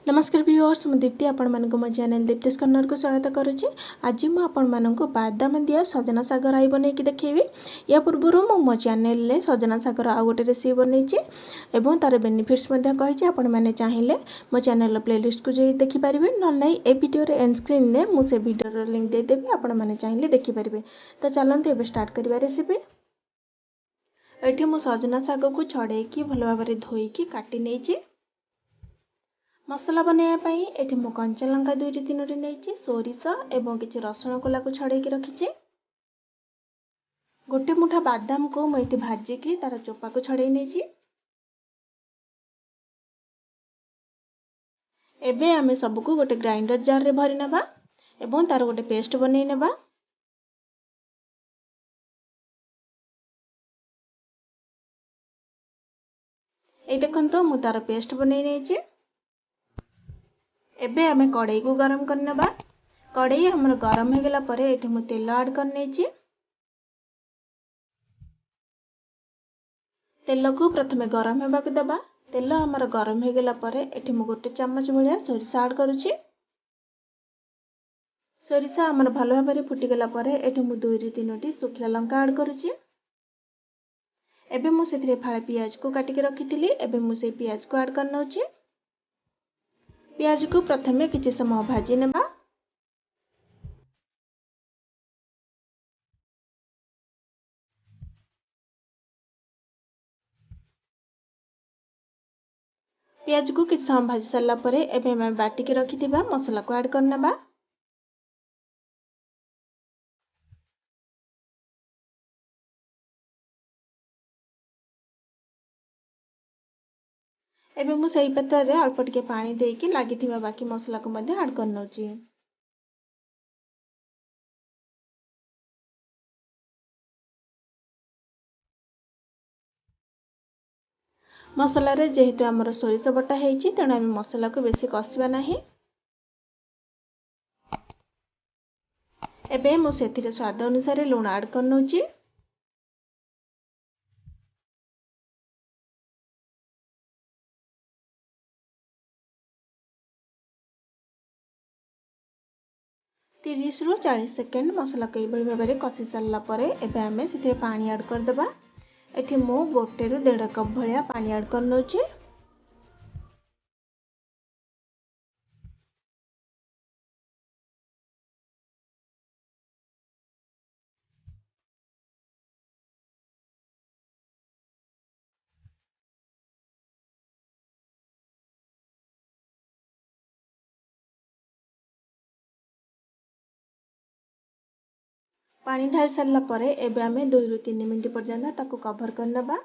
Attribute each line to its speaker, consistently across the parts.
Speaker 1: नमस्कार व्यूअर्स, मु दीप्ति आपण मानक मो चैनल दिप्तिस कन्नर को स्वागत करुच्ची। आज मु आपण मानक बादाम दिया सजना साग राई बनैकी देखेबी। या पूर्व मो चैनल रे सजना सागर आ गोटे रेसिपी बनैची एवं तार बेनिफिट्स मध्ये कहिची। आपण माने चाहिले मो चैनल प्लेलिस्ट को जे देखि परिबे, न नै ए वीडियो रे एंड स्क्रीन ने मु से वीडियो रो लिंक दे देबी। आपण माने चाहिले देखि परिबे। तो चलंतु एबे स्टार्ट करबा रेसिपी। एठी मु सजना साग को छड़े की भलो भाबरे धोई की काटी नेची। मसला बनाइबा एठी मु कंचा लंका 2-3 नहीं, सोरिष एवं किछि रसुण कोला को छड़े की रखिछि। गोटे मुठा बादाम को मुझे भाजी की तार चोपा को छड़े नहीं। एबे आमे सबको गोटे ग्राइंडर जार रे भरी नबा एवं तार गोटे पेस्ट बनै नबा। ए देखंतो मु तार पेस्ट बनै नेछि। एबे आमे कढ़ाई को गरम करनबा। कढ़ाई हमर गरम हो गला परे एठी मु तेल ऐड करने छी। तेल को प्रथमे गरम होबा को दबा। तेल हमर गरम हो गला परे एठी मु गोटे चम्मच भलिया सोरिष ऐड करूची। सोरिष हमर भलो भाबरे फुटी गला परे एठी मु 2-3 सुखिला लंका ऐड करूची। एबे मु सेथिरे फाळे पियाज को काटी के रखिथिली। एबे मु से पियाज को ऐड करनोची। पियाज को प्रथमे किछि समय भाजी नेबा। पियाज को किछि समय भाजी सारला परे एबे हम बाटी के रखिथिबा मसला को ऐड करनबा। एबे मु सही पत्तर रे अल्प टिके पानी देकी लागिथिबा बाकी मसला को मध्ये ऐड करनोची। मसला रे जेहेतु हमर सोरिष बटा हेची तेणु हम मसला को बेसी कसिबा नाही। एबे मु सेथिरे स्वाद अनुसार लूण ऐड करनोची। तीस रु 40 सेकेंड मसला को एबे भाबरे कसी सारला परे एबे हमें सेथिरे पानी ऐड कर देबा। एठी मु 1 रु 1.5 कप भलिया पानी ऐड करनोची। पानी ढाल सारला परे एबे हमें 2 रु 3 मिनिट पर्यंत ताको कवर करनबा।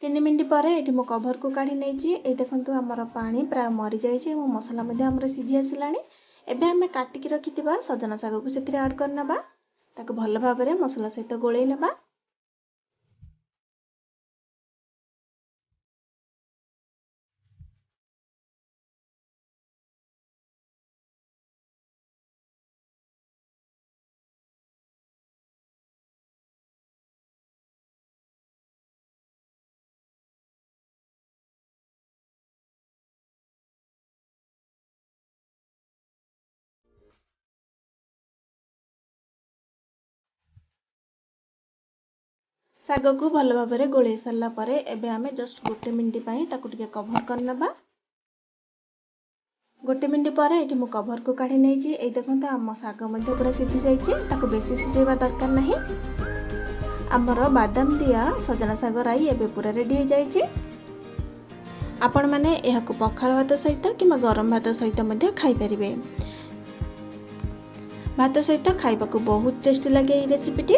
Speaker 1: 3 मिनिट परे एठी मो कवर को काढी नेची। ए देखंतु हमर पानी प्राय मरि जायछि एवं मसला मध्ये हमर सिझी आसिलानी। एबे हमें काटी के रखिथिबा सजना साग को सेथिरे ऐड करनबा। ताको भलो भाबरे मसला सहित गोळेई नबा। साग को भलो भाबरे गोळेई सारला परे एबे हमें जस्ट 1 मिनिट पई ताको टिके कवर करनबा। 1 मिनिट परे एठी मु कवर को काढी नेची। ए देखंतु हम साग मध्ये पूरा सिझी जायछि। ताको बेसी सिझेबा दरकार नाही। हमर बादाम दिया सजना साग राई एबे पूरा रेडी हो जायछि। आपण माने एहा को पखाल भात सहित किमा गरम भात सहित मध्ये खाई परिबे। भात सहित खाइबा को बहुत टेस्टी लागे ए रेसिपीटी।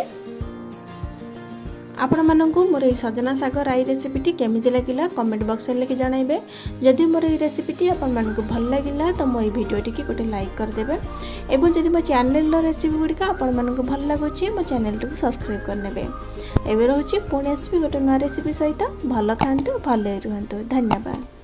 Speaker 1: आपण मानकु मोर ए सजना साग राई रेसिपीटी केमिति लागिला कमेंट बॉक्स रे लिखि जणाइबे। जदि मोर ए रेसिपीटी आपण मानकु भल लागिला त मो ए वीडियोटी की गोटे लाइक कर देबे एवं जदि मो चैनल रो रेसिपी गुडी का आपण मानकु भल लागुची मो चैनल को सब्सक्राइब कर नेबे। एबे रहउची पुणी आसबी गोटे नया रेसिपी सहित। भल खांतु, भल रहंतु। धन्यवाद।